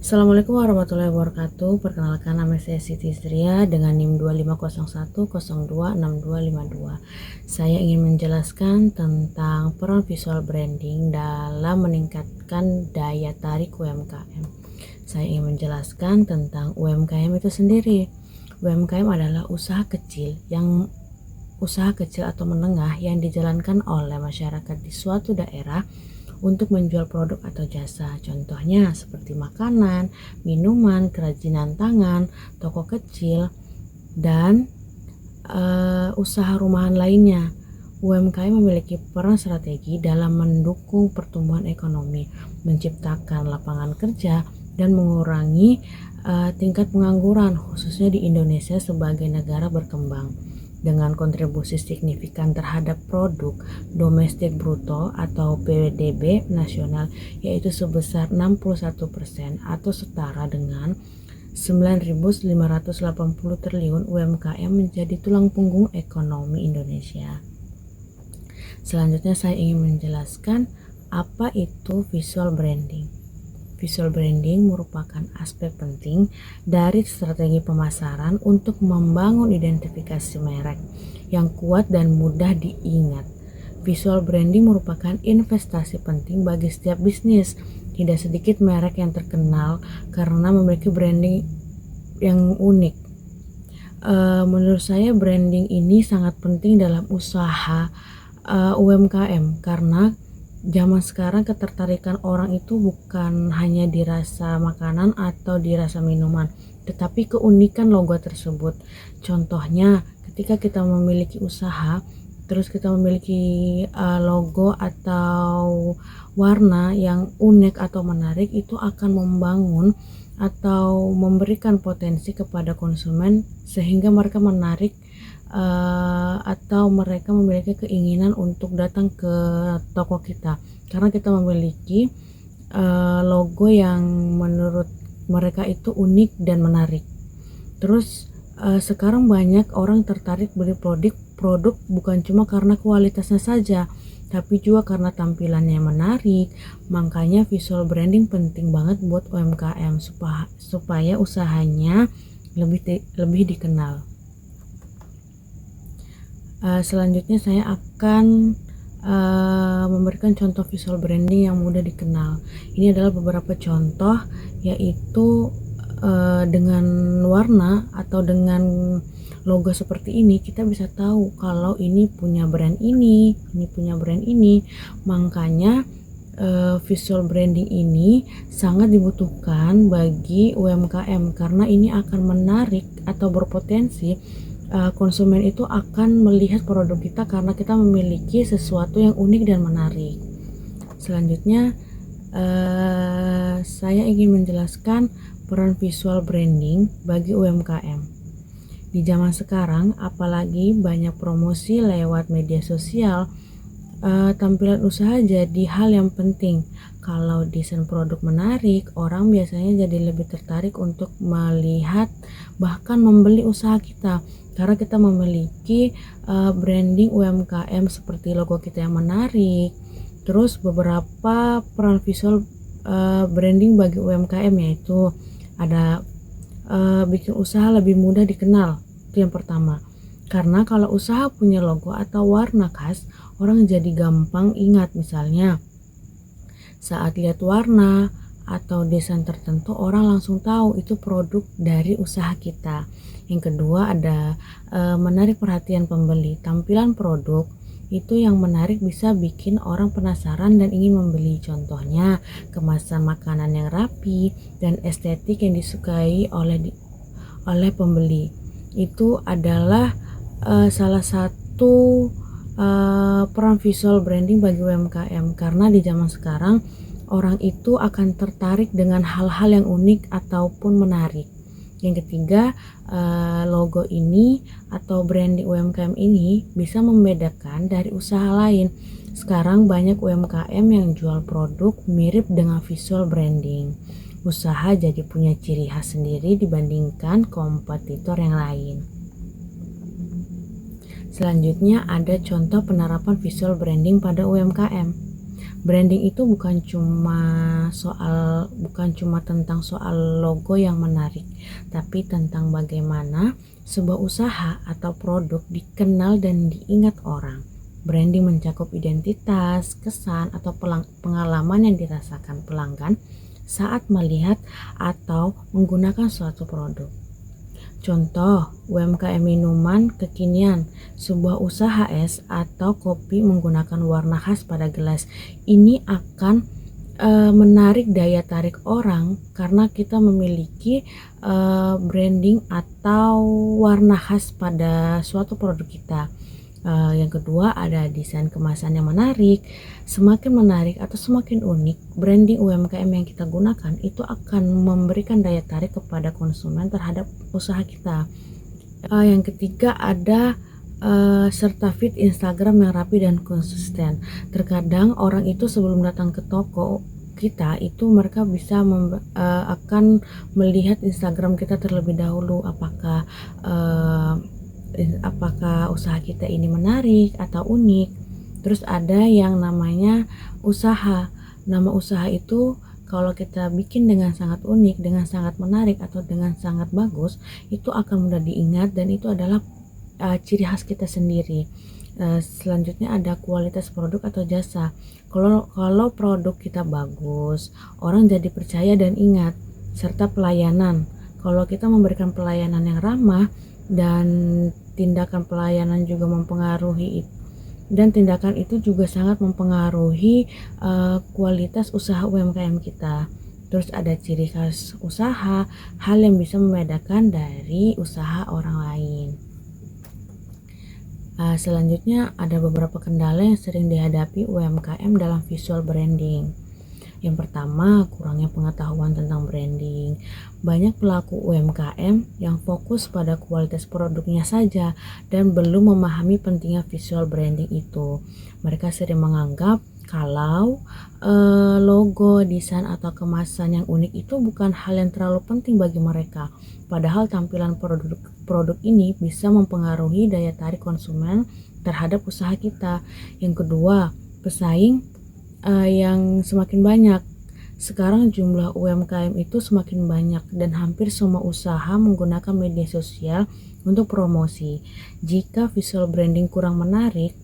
Assalamualaikum warahmatullahi wabarakatuh. Perkenalkan, nama saya Siti Zria dengan NIM 2501026252. Saya ingin menjelaskan tentang peran visual branding dalam meningkatkan daya tarik UMKM. Saya ingin menjelaskan tentang UMKM itu sendiri. UMKM adalah usaha kecil atau menengah yang dijalankan oleh masyarakat di suatu daerah untuk menjual produk atau jasa. Contohnya seperti makanan, minuman, kerajinan tangan, toko kecil, dan usaha rumahan lainnya. UMKM memiliki peran strategi dalam mendukung pertumbuhan ekonomi, menciptakan lapangan kerja, dan mengurangi tingkat pengangguran, khususnya di Indonesia sebagai negara berkembang. Dengan kontribusi signifikan terhadap produk domestik bruto atau PDB nasional, yaitu sebesar 61% atau setara dengan 9.580 triliun, UMKM menjadi tulang punggung ekonomi Indonesia. Selanjutnya saya ingin menjelaskan apa itu visual branding. Visual branding merupakan aspek penting dari strategi pemasaran untuk membangun identifikasi merek yang kuat dan mudah diingat. Visual branding merupakan investasi penting bagi setiap bisnis. Tidak sedikit merek yang terkenal karena memiliki branding yang unik. Menurut saya branding ini sangat penting dalam usaha UMKM karena zaman sekarang ketertarikan orang itu bukan hanya di rasa makanan atau di rasa minuman, tetapi keunikan logo tersebut. Contohnya, ketika kita memiliki usaha, terus kita memiliki logo atau warna yang unik atau menarik, itu akan membangun atau memberikan potensi kepada konsumen sehingga mereka menarik atau mereka memiliki keinginan untuk datang ke toko kita karena kita memiliki logo yang menurut mereka itu unik dan menarik. Terus sekarang banyak orang tertarik beli produk bukan cuma karena kualitasnya saja, tapi juga karena tampilannya menarik. Makanya visual branding penting banget buat UMKM supaya usahanya lebih dikenal. Selanjutnya saya akan memberikan contoh visual branding yang mudah dikenal. Ini adalah beberapa contoh, yaitu dengan warna atau dengan logo seperti ini kita bisa tahu kalau ini punya brand ini punya brand ini. Makanya visual branding ini sangat dibutuhkan bagi UMKM karena ini akan menarik atau berpotensi konsumen itu akan melihat produk kita karena kita memiliki sesuatu yang unik dan menarik. Selanjutnya saya ingin menjelaskan peran visual branding bagi UMKM. Di zaman sekarang, apalagi banyak promosi lewat media sosial, tampilan usaha jadi hal yang penting. Kalau desain produk menarik, orang biasanya jadi lebih tertarik untuk melihat bahkan membeli usaha kita karena kita memiliki branding UMKM seperti logo kita yang menarik. Terus beberapa peran visual branding bagi UMKM yaitu ada bikin usaha lebih mudah dikenal. Itu yang pertama. Karena kalau usaha punya logo atau warna khas, orang jadi gampang ingat. Misalnya saat lihat warna atau desain tertentu, orang langsung tahu itu produk dari usaha kita. Yang kedua ada menarik perhatian pembeli. Tampilan produk itu yang menarik bisa bikin orang penasaran dan ingin membeli. Contohnya kemasan makanan yang rapi dan estetik yang disukai oleh pembeli. Itu adalah salah satu peran visual branding bagi UMKM karena di zaman sekarang orang itu akan tertarik dengan hal-hal yang unik ataupun menarik. Yang ketiga, logo ini atau branding UMKM ini bisa membedakan dari usaha lain. Sekarang banyak UMKM yang jual produk mirip dengan visual branding. Usaha jadi punya ciri khas sendiri dibandingkan kompetitor yang lain. Selanjutnya ada contoh penerapan visual branding pada UMKM. Branding itu bukan cuma tentang soal logo yang menarik, tapi tentang bagaimana sebuah usaha atau produk dikenal dan diingat orang. Branding mencakup identitas, kesan, atau pengalaman yang dirasakan pelanggan saat melihat atau menggunakan suatu produk. Contoh, UMKM minuman kekinian, sebuah usaha es atau kopi menggunakan warna khas pada gelas. Ini akan menarik daya tarik orang karena kita memiliki branding atau warna khas pada suatu produk kita. Yang kedua ada desain kemasan yang menarik. Semakin menarik atau semakin unik branding UMKM yang kita gunakan, itu akan memberikan daya tarik kepada konsumen terhadap usaha kita. Yang ketiga ada serta feed Instagram yang rapi dan konsisten. Terkadang orang itu sebelum datang ke toko kita itu mereka bisa akan melihat Instagram kita terlebih dahulu, apakah usaha kita ini menarik atau unik. Terus ada yang namanya usaha. Nama usaha itu kalau kita bikin dengan sangat unik, dengan sangat menarik, atau dengan sangat bagus, itu akan mudah diingat dan itu adalah ciri khas kita sendiri. Selanjutnya ada kualitas produk atau jasa. Kalau produk kita bagus, orang jadi percaya dan ingat. Serta pelayanan. Kalau kita memberikan pelayanan yang ramah dan tindakan pelayanan juga mempengaruhi, dan tindakan itu juga sangat mempengaruhi kualitas usaha UMKM kita. Terus ada ciri khas usaha, hal yang bisa membedakan dari usaha orang lain. Selanjutnya ada beberapa kendala yang sering dihadapi UMKM dalam visual branding. Yang pertama, kurangnya pengetahuan tentang branding. Banyak pelaku UMKM yang fokus pada kualitas produknya saja dan belum memahami pentingnya visual branding itu. Mereka sering menganggap kalau logo, desain, atau kemasan yang unik itu bukan hal yang terlalu penting bagi mereka. Padahal tampilan produk ini bisa mempengaruhi daya tarik konsumen terhadap usaha kita. Yang kedua, pesaing yang semakin banyak. Sekarang jumlah UMKM itu semakin banyak dan hampir semua usaha menggunakan media sosial untuk promosi. Jika visual branding kurang menarik,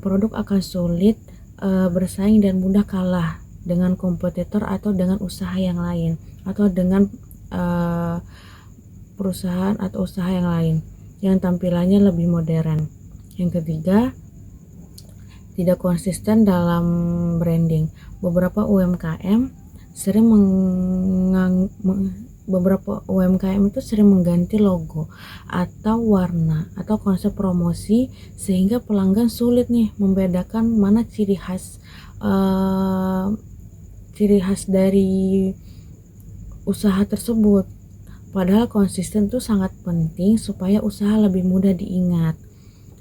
produk akan sulit bersaing dan mudah kalah dengan kompetitor atau dengan usaha yang lain atau dengan perusahaan atau usaha yang lain yang tampilannya lebih modern. Yang ketiga, tidak konsisten dalam branding. Beberapa UMKM itu sering mengganti logo atau warna atau konsep promosi sehingga pelanggan sulit nih membedakan mana ciri khas dari usaha tersebut. Padahal konsisten itu sangat penting supaya usaha lebih mudah diingat.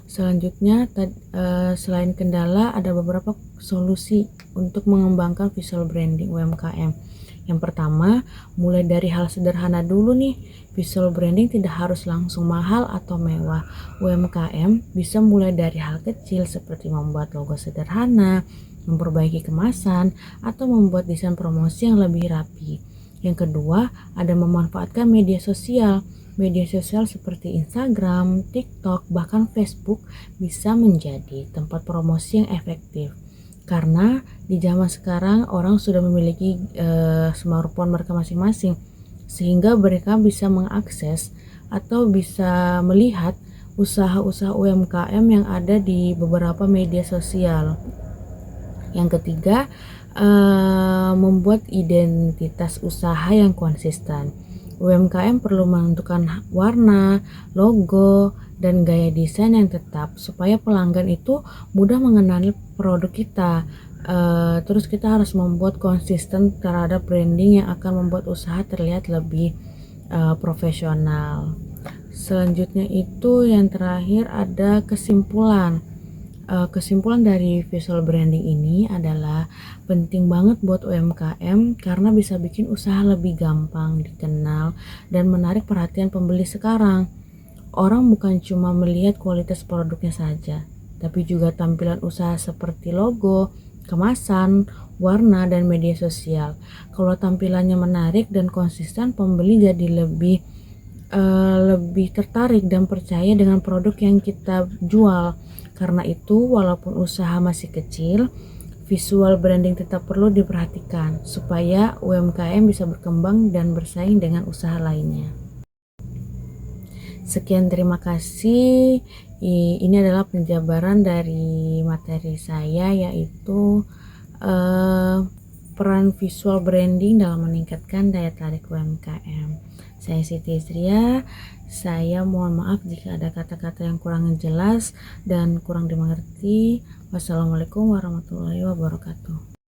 Selanjutnya, selain kendala, ada beberapa solusi untuk mengembangkan visual branding UMKM. Yang pertama, mulai dari hal sederhana dulu nih. Visual branding tidak harus langsung mahal atau mewah. UMKM bisa mulai dari hal kecil seperti membuat logo sederhana, memperbaiki kemasan, atau membuat desain promosi yang lebih rapi. Yang kedua, ada memanfaatkan media sosial. Media sosial seperti Instagram, TikTok, bahkan Facebook bisa menjadi tempat promosi yang efektif. Karena di zaman sekarang orang sudah memiliki smartphone mereka masing-masing, sehingga mereka bisa mengakses atau bisa melihat usaha-usaha UMKM yang ada di beberapa media sosial. Yang ketiga, membuat identitas usaha yang konsisten. UMKM perlu menentukan warna, logo, dan gaya desain yang tetap supaya pelanggan itu mudah mengenali produk kita. Terus kita harus membuat konsisten terhadap branding yang akan membuat usaha terlihat lebih profesional. Selanjutnya itu yang terakhir ada kesimpulan. Kesimpulan dari visual branding ini adalah penting banget buat UMKM karena bisa bikin usaha lebih gampang dikenal dan menarik perhatian pembeli sekarang. Orang bukan cuma melihat kualitas produknya saja, tapi juga tampilan usaha seperti logo, kemasan, warna, dan media sosial. Kalau tampilannya menarik dan konsisten, pembeli jadi lebih tertarik dan percaya dengan produk yang kita jual. Karena itu, walaupun usaha masih kecil, visual branding tetap perlu diperhatikan supaya UMKM bisa berkembang dan bersaing dengan usaha lainnya. Sekian, terima kasih. Ini adalah penjabaran dari materi saya, yaitu peran visual branding dalam meningkatkan daya tarik UMKM. Saya Siti Istria. Saya mohon maaf jika ada kata-kata yang kurang jelas dan kurang dimengerti. Wassalamualaikum warahmatullahi wabarakatuh.